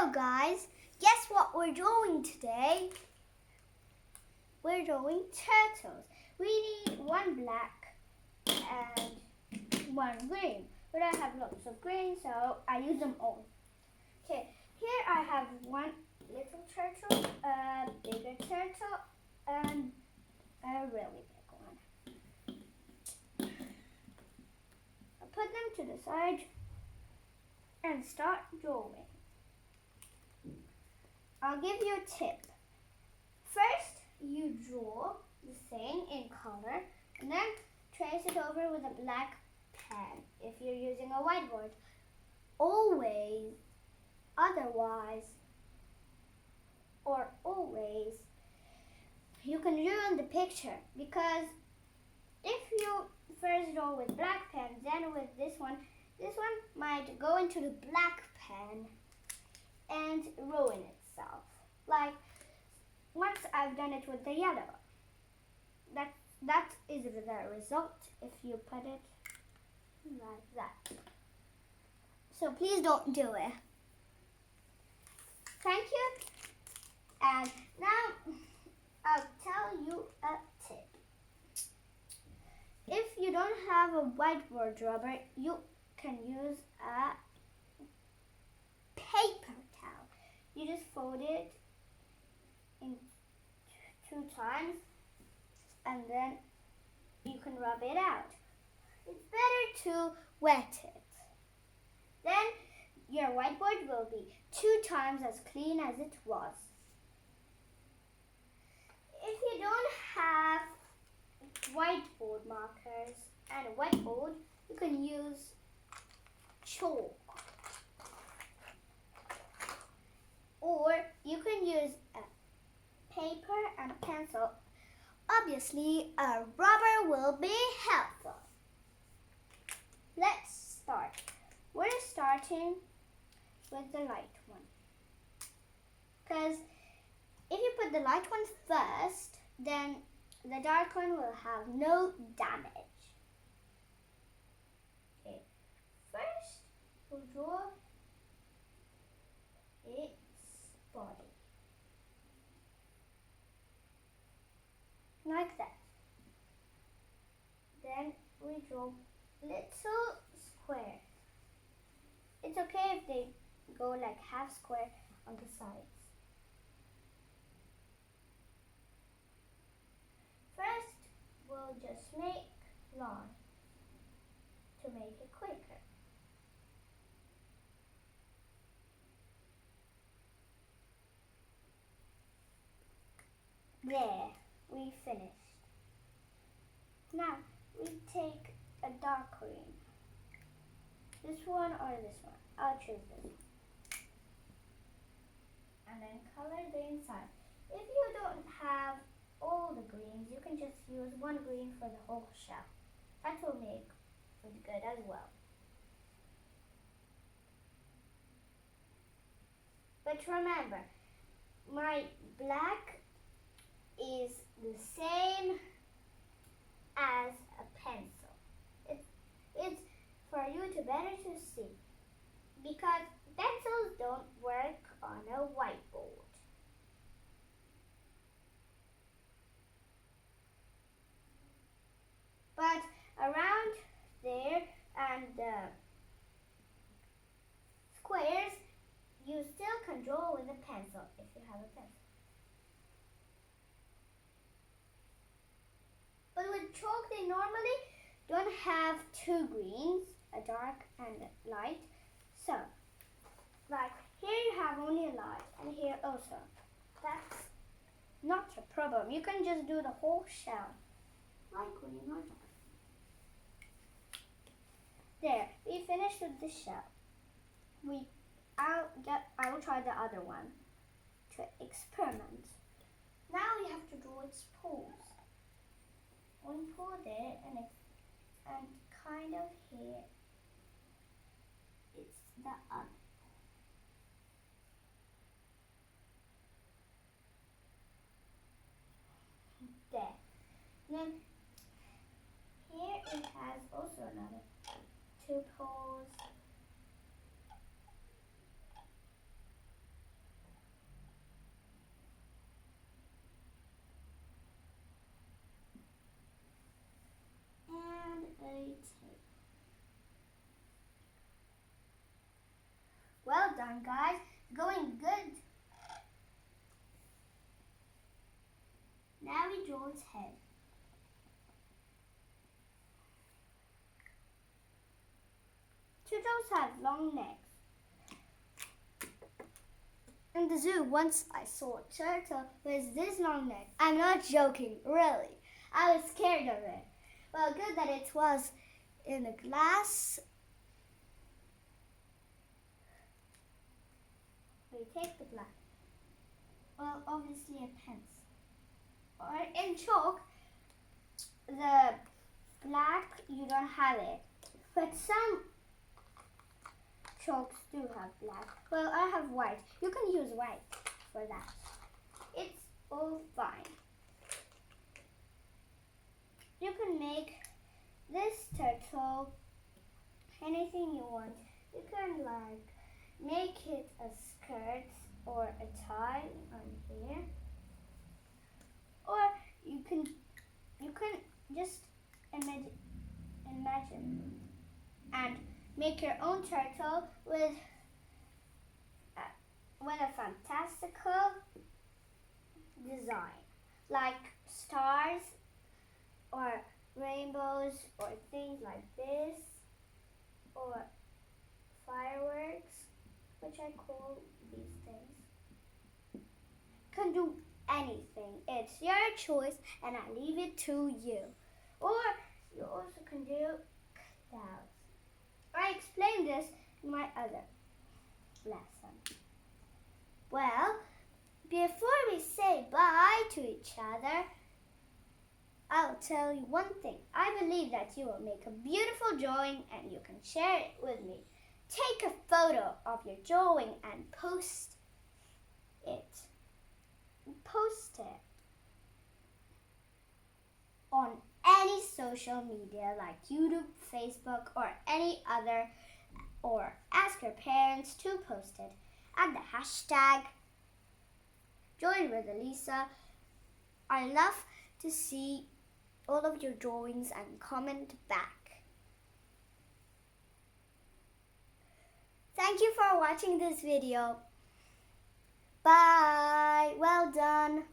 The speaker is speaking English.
Hello guys, guess what we're doing today? We're doing turtles. We need one black and one green. But I have lots of green, so I use them all. Okay, here I have one little turtle, a bigger turtle, and a really big one. I'll put them to the side and start drawing. I'll give you a tip. First, you draw the thing in color and then trace it over with a black pen if you're using a whiteboard. Always, you can ruin the picture, because if you first draw with black pen, then with this one might go into the black pen and ruin itself. Like once I've done it with the yellow. That is the result if you put it like that. So please don't do it. Thank you. And now I'll tell you a tip. If you don't have a whiteboard rubber, you can use a paper towel. You just fold it in 2 times and then you can rub it out. It's better to wet it. Then your whiteboard will be 2 times as clean as it was. If you don't have whiteboard markers and a whiteboard, you can use chalk. Or you can use a paper and a pencil. Obviously, a rubber will be helpful. Let's start. We're starting with the light one. Because if you put the light one first, then the dark one will have no damage. Okay, first we'll draw its body. Like that. Then we draw little squares. It's okay if they go like half square on the sides. First, we'll just make lines to make it quicker. There, we finished. Now, we take a dark green. This one or this one? I'll choose this one. And then color the inside. If you don't have all the greens, you can just use one green for the whole shell. That will make it good as well. But remember, my black is the same as a pencil. It's for you to better to see, because pencils don't work on a whiteboard. But around there and the squares, you still can draw with a pencil if you have a pencil. But with chalk, they normally don't have 2 greens, a dark and a light. So, like here you have only a light, and here also. That's not a problem. You can just do the whole shell. Light green or dark. There, we finished with the shell. I will try the other one to experiment. Now we have to draw its paws. One paw there and kind of here. It's the other. There. Then here it has also another 2 paws. tape. Well done, guys. Going good. Now we draw its head. Turtles have long necks. In the zoo, once I saw a turtle with this long neck. I'm not joking, really. I was scared of it. Well, good that it was in a glass. We take the glass. Well, obviously a pencil. Or in chalk, the black, you don't have it. But some chalks do have black. Well, I have white. You can use white for that. It's all fine. You can make this turtle anything you want. You can make it a skirt or a tie on here. Or you can just imagine and make your own turtle with a fantastical design, like stars or rainbows or things like this, or fireworks, which I call these things. Can do anything. It's your choice and I leave it to you. Or you also can do clouds. I explained this in my other lesson. Well, before we say bye to each other, I'll tell you one thing. I believe that you will make a beautiful drawing and you can share it with me. Take a photo of your drawing and post it. Post it on any social media like YouTube, Facebook, or any other, or ask your parents to post it. Add the hashtag Join with Alisa. I love to see all of your drawings and comment back. Thank you for watching this video. Bye. Well done.